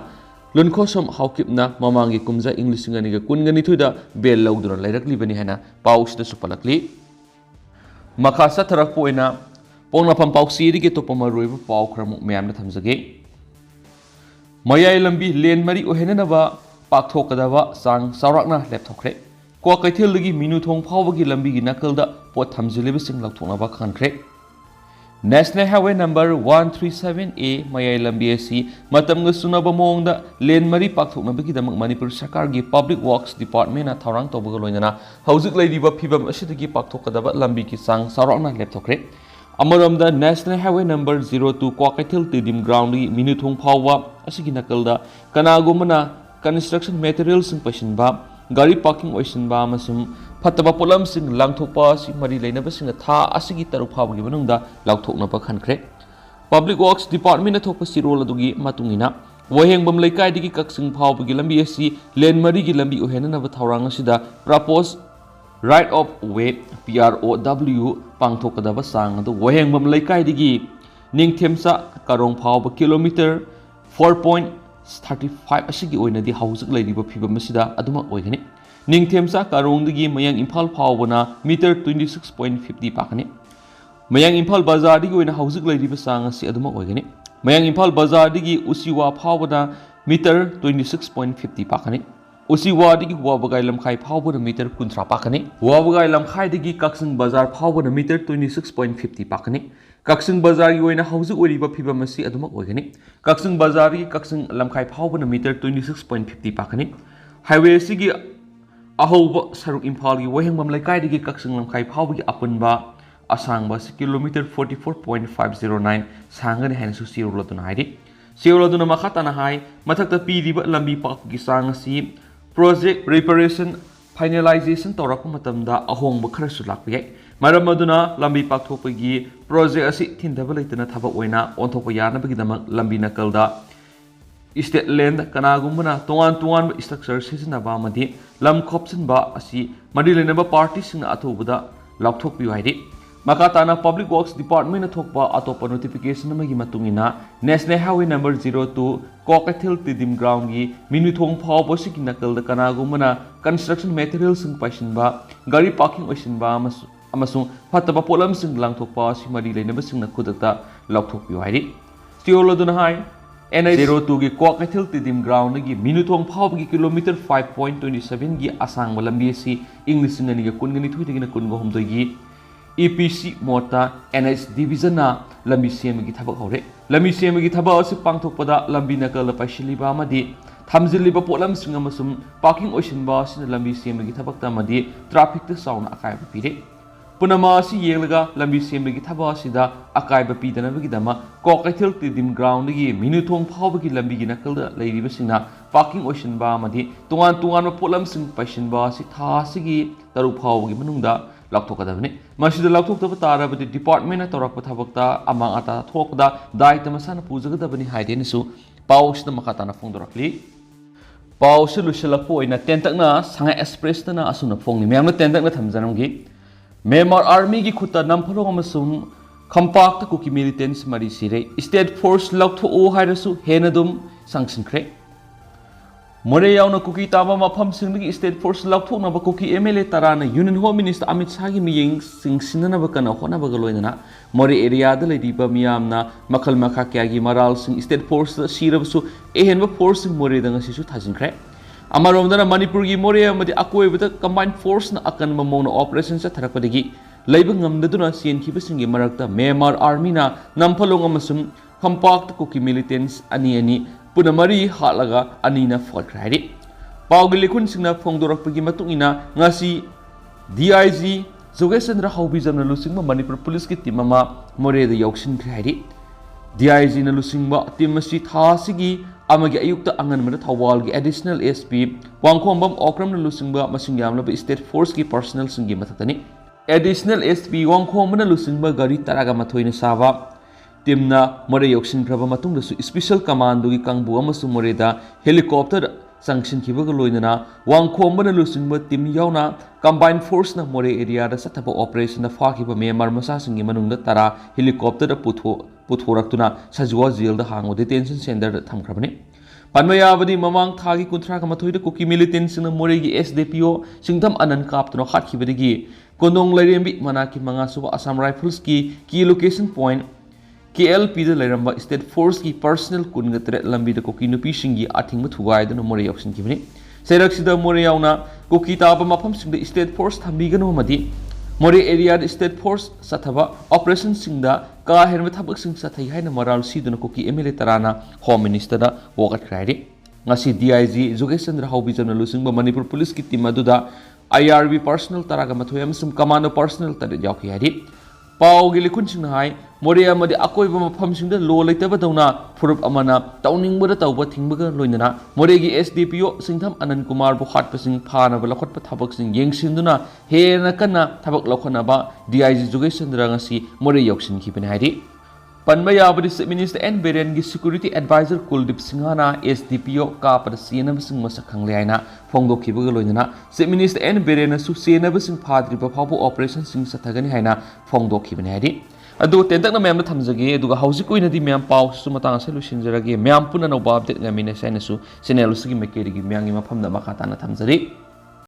ꯂꯨꯟꯈꯣꯁꯝ ꯍꯥꯎꯀꯤꯞꯅ ꯃꯃꯥꯡꯒꯤ ꯀꯨꯝꯖꯥ ꯏꯪ 2022ꯗ ꯕꯦꯜ ꯂꯧꯗꯨꯅ ꯂꯩꯔꯛꯂꯤꯕꯅꯤ ꯍꯥꯏꯅ ꯄꯥꯎꯁꯤꯗꯁꯨ ꯄꯜꯂꯛꯂꯤ ꯃꯈꯥ ꯆꯠꯊꯔꯛꯄ ꯑꯣꯏꯅ ꯄꯣꯛꯅꯐꯝ ꯄꯥꯎꯆꯦꯗꯒꯤ ꯑꯇꯣꯞꯄ ꯃꯔꯨꯑꯣꯏꯕ ꯄꯥꯎ ꯈꯔꯃꯨꯛ ꯃꯌꯥꯝꯗ ꯊꯝꯖꯒꯦ ꯃꯌꯥꯏ ꯂꯝꯕꯤ ꯂꯦꯟ ꯃꯔꯤ ꯑꯣꯏꯍꯟꯅꯅꯕ ꯄꯥꯛꯊꯣꯛꯀꯗꯕ ꯆꯥꯡ ꯆꯥꯎꯔꯥꯛꯅ ꯂꯦꯞꯊꯣꯛꯈ꯭ꯔꯦ ꯀ꯭ꯋꯥꯀꯩꯊꯦꯜꯗꯒꯤ ꯃꯤꯅꯨꯊꯣꯡ ꯐꯥꯎꯕꯒꯤ ꯂꯝꯕꯤꯒꯤ ꯅꯥꯀꯜꯗ ꯄꯣꯠ ꯊꯝꯖꯤꯜꯂꯤꯕꯁꯤꯡ ꯂꯧꯊꯣꯛꯅꯕ ꯈꯟꯈ꯭ꯔꯦ ꯅꯦꯁꯅꯦꯜ ꯍꯥꯏꯋꯦ ꯅꯝꯕꯔ 137A ꯃꯌꯥꯏ ꯂꯝꯕꯤ ꯑꯁꯤ ꯃꯇꯝꯒ ꯆꯨꯅꯕ ꯃꯑꯣꯡꯗ ꯂꯦꯟ ꯃꯔꯤ ꯄꯥꯛꯊꯣꯛꯅꯕꯒꯤꯗꯃꯛ ꯃꯅꯤꯄꯨꯔ ꯁꯔꯀꯥꯔꯒꯤ ꯄꯕ꯭ꯂꯤꯛ ꯋꯥꯔꯛꯁ ꯗꯤꯄꯥꯔꯠꯃꯦꯟꯠꯅ ꯊꯧꯔꯥꯡ ꯇꯧꯕꯒ ꯂꯣꯏꯅꯅ ꯍꯧꯖꯤꯛ ꯂꯩꯔꯤꯕ ꯐꯤꯕꯝ ꯑꯁꯤꯗꯒꯤ ꯄꯥꯛꯊꯣꯛꯀꯗꯕ ꯂꯝꯕꯤꯒꯤ ꯆꯥꯡ ꯆꯥꯎꯔꯥꯛꯅ ꯂꯦꯞꯊꯣꯛꯈ꯭ꯔꯦ ꯑꯃꯔꯣꯝꯗ national highway number 02 Kwakeithel Tiddim ꯒ꯭ꯔꯥꯎꯟꯗꯒꯤ ꯃꯤꯅꯨꯊꯣꯡ ꯐꯥꯎꯕ ꯑꯁꯤꯒꯤ ꯅꯥꯀꯜꯗ ꯀꯅꯥꯒꯨꯝꯕꯅ ꯀꯟꯁꯇ꯭ꯔꯛꯁꯟ ꯃꯦꯇꯔꯤꯌꯦꯜꯁꯤꯡ ꯄꯩꯁꯤꯟꯕ ꯒꯥꯔꯤ ꯄꯥꯔꯀꯤꯡ ꯑꯣꯏꯁꯤꯟꯕ ꯑꯃꯁꯨꯡ ꯐꯠꯇꯕ ꯄꯣꯠꯂꯝꯁꯤꯡ ꯂꯪꯊꯣꯛꯄ ꯑꯁꯤ ꯃꯔꯤ ꯂꯩꯅꯕꯁꯤꯡꯅ ꯊꯥ ꯑꯁꯤꯒꯤ 3 ꯐꯥꯎꯕꯒꯤ ꯃꯅꯨꯡꯗ ꯂꯧꯊꯣꯛꯅꯕ ꯈꯟꯈ꯭ꯔꯦ ꯄꯕ꯭ꯂꯤꯛ ꯋꯥꯔꯛꯁ ꯗꯤꯄꯥꯔꯠꯃꯦꯟꯠꯅ ꯊꯣꯛꯄ ꯆꯤꯔꯣꯜ ꯑꯗꯨꯒꯤ ꯃꯇꯨꯡꯏꯟꯅ ꯋꯥꯍꯦꯡꯕꯝ ꯂꯩꯀꯥꯏꯗꯒꯤ ꯀꯛꯆꯤꯡ ꯐꯥꯎꯕꯒꯤ ꯂꯝꯕꯤ ꯑꯁꯤ ꯂꯦꯟ ꯃꯔꯤꯒꯤ ꯂꯝꯕꯤ ꯑꯣꯏꯍꯟꯅꯅꯕ ꯊꯧꯔꯥꯡ ꯑꯁꯤꯗ proposed right of way PROW ꯄꯥꯡꯊꯣꯛꯀꯗꯕ ꯆꯥꯡ ꯑꯗꯨ ꯋꯥꯍꯦꯡꯕꯝ ꯂꯩꯀꯥꯏꯗꯒꯤ ꯅꯤꯡꯊꯦꯝꯆꯥ ꯀꯔꯣꯡ ꯐꯥꯎꯕ ꯀꯤꯂꯣꯃꯤꯇꯔ 4.35 ꯑꯁꯤꯒꯤ ꯑꯣꯏꯅꯗꯤ ꯍꯧꯖꯤꯛ ꯂꯩꯔꯤꯕ ꯐꯤꯕꯝ ꯑꯁꯤꯗ ꯑꯗꯨꯃꯛ ꯑꯣꯏꯒꯅꯤ ꯅꯤꯡꯊꯦꯝꯆꯥ ꯀꯔꯣꯡꯗꯒꯤ ꯃꯌꯥꯡ ꯏꯝꯐꯥꯜ ꯐꯥꯎꯕꯅ ꯃꯤꯇꯔ 26.50 ꯄꯥꯛꯀꯅꯤ ꯃꯌꯥꯡ ꯏꯝꯐꯥꯜ ꯕꯖꯥꯔꯗꯒꯤ ꯑꯣꯏꯅ ꯍꯧꯖꯤꯛ ꯂꯩꯔꯤꯕ ꯆꯥꯡ ꯑꯁꯤ ꯑꯗꯨꯃꯛ ꯑꯣꯏꯒꯅꯤ ꯃꯌꯥꯡ ꯏꯝꯐꯥꯜ ꯕꯖꯥꯔꯗꯒꯤ ꯎꯆꯤꯋꯥ ꯐꯥꯎꯕꯅ ꯃꯤꯇꯔ 26.50 ꯄꯥꯛꯀꯅꯤ ꯎꯆꯤꯋꯥꯗꯒꯤ ꯋꯥꯕꯒꯥꯏ ꯂꯝꯈꯥꯏ ꯐꯥꯎꯕꯅ ꯃꯤꯇꯔ 30 ꯄꯥꯛꯀꯅꯤ ꯋꯥꯕꯒꯥꯏ ꯂꯝꯈꯥꯏꯗꯒꯤ ꯀꯛꯆꯤꯡ ꯕꯖꯥꯔ ꯐꯥꯎꯕꯅ metre 26.50 ꯄꯥꯛꯀꯅꯤ Kaksing Bazar gi oina hauzik oriba phibam asi adumak oigani. Kaksing Bazar gi Kaksing lamkhai phawbana meter 26.50 pakani. Highway asigi ahauba saruk Imphal gi wahengbam laikai digi Kaksing lamkhai phawbagi apunba asangba si kilometer 44.509 sangani haina su siruloduna haidi. Siruloduna makhatana hai mathakta piriba lambi pak gi sang asi project reparation finalization tawrakpa matamda ahongba khara su lakpa yai. Maram aduna lambi pakthoppagi project asi thindaba leitana thabak oina onthokpa yanabagidamak lambi nakalda state land kanagumna tongan structure sizinaba amadi lam khopsinba asi madi lenaba party sing athubada laukthokpiu haidi. Makatana Public Works Department na thokpa atopa notification amagi matungina National Highway number 02 Kokathil Tidim Ground gi minuthong phawbo siki nakalda kanagumna construction materials sing paisinba gari parking oisinba amasung phataba polam sing langthokpa simari leinaba sing na khudakta laukthokpiu haidi. Stioloduna hai NI02 gi Kokathil Tidim Ground gi minuthong phawbo gi kilometer 5.27 gi asangba lambi si English ngani ga kungani thuidagina kungo homdoi gi EPC Mota NH Division na lambi semagi thabak hore. Lambi semagi thabak asi pangthokpada lambi nakal paisiliba amadi thamjiliba polam sing amasum parking oisinba sin lambi semagi thabak ta amadi traffic ta sauna akai ba pire. Punama asi yelaga lambi semagi thabak asida akai ba pidana bagi dama Kokaithil Tidim Ground gi minuthong phawbagi lambi gi nakal da leiriba singna parking oisinba amadi tungan polam sing paisinba asi tha sigi taru phawbagi manungda laukthokadabani. Masida laukthokdaba tarabadi department na tawrakpa thabakta amang ata thokda daita masana pujagadabani haidenisu pausida makatana phongdorakli. Pausi lusilakpo oina tentakna Shanghai Express na asuna phongni meyamna tentakna thamjanamgi Myanmar Army gi khutta namphalo amasung khampak ta Kuki militants mari sire state force lauktho hairasu henadum sangsinkhre. Moreh yauna Kuki taba mafam singdagi state force lauthoknaba Kuki MLA tarana Union Home Minister Amit Shah gi miyeng singsinanaba kana honabaga loinana Moreh area da leidiba miyamna makhal makha kya gi maral sing state force sirabasu ehenba force sing Moreh da ngasisu thajinkre. Amaromdana Manipur gi Moreh amadi akoibada combined force na akanba mona operation sa tharakpadagi leiba ngamdaduna sienkiba singi marakta Myanmar Army na namphalong amasum khampak Kuki militants ani Punamari Hollaga anina Fokrari. Pauglikun singna phongdorakpagi matungina ngasi DIG Jogesandra Haubijamna lusingma Manipur Police ki team ama Moreh da yauksin khari. DIG na lusingba team asi thasigi amagi ayukta anganmada Thawal gi additional SP Wangkhombam Okram na lusingba masingyamlaba state force ki personnel singi mathatani. Additional SP Wangkhombana lusingba Gari taraga mathoina saba Timna Moreh yauksin kraba matungda su special commando gi kangbu amasung Moreh da helicopter sanction kibaga loinana Wangkhombana lusingba team yauna combined force na Moreh area da sathaba operation da fakiba Myanmar masa singi manungda tara helicopter da puthoraktuna sajwa jail da hango detention center da thamkhrabani. Panmayabadi mamang thagi kunthra ka mathoi da Kuki militants na Moreh gi SDPO singdam anan kaptuna khatkibadagi kondong lairembi manaki manga suba Assam Rifles ki key location point KLP da lairamba state force ki personal kungatre lambi da Kuki Nupising gi athing mathugai da Moreh yauksin kibani. Seraksida Moreh yauna Kuki taba mafam singda state force thambigano madi Moreh area da state force sathaba operation singda ka herma thabak sing sathai haina maral siduna Kuki MLA tarana Home Minister da wokat khrari. Ngasi DIG Jogesandra Haubijamna lusingba Manipur Police ki team aduda IRB personal taraga mathoyam sum commando personal tar yauki hari. Paugi likun singna hai Moreh amadi akoiba mafam singda lo leitaba dauna furup amana tauningba da tawba thingbaga loinana Moreh gi SDPO singtham Anand Kumar bu khatpa sing phana ba lakhotpa thabak sing yengsinduna hena kana thabak lakhona ba DIG Jogesandra ngasi Moreh yauksin khipani haidi. Panmayabadi Minister N Beren gi security advisor Kuldip Singhana SDPO ka pada siena basing masakhang leaina phongdokhibaga loinana Minister N Beren su siena basing phadriba phabu operation sing sathagani haina phongdokhibani haidi. Adu tentakna mayamna thamjage aduga hauzik oinadi mayam paw su matang se lusinjarage mayam puna no update ngamina saina su channel su gi mekeri gi myang gi mafamda makhatana thamjari.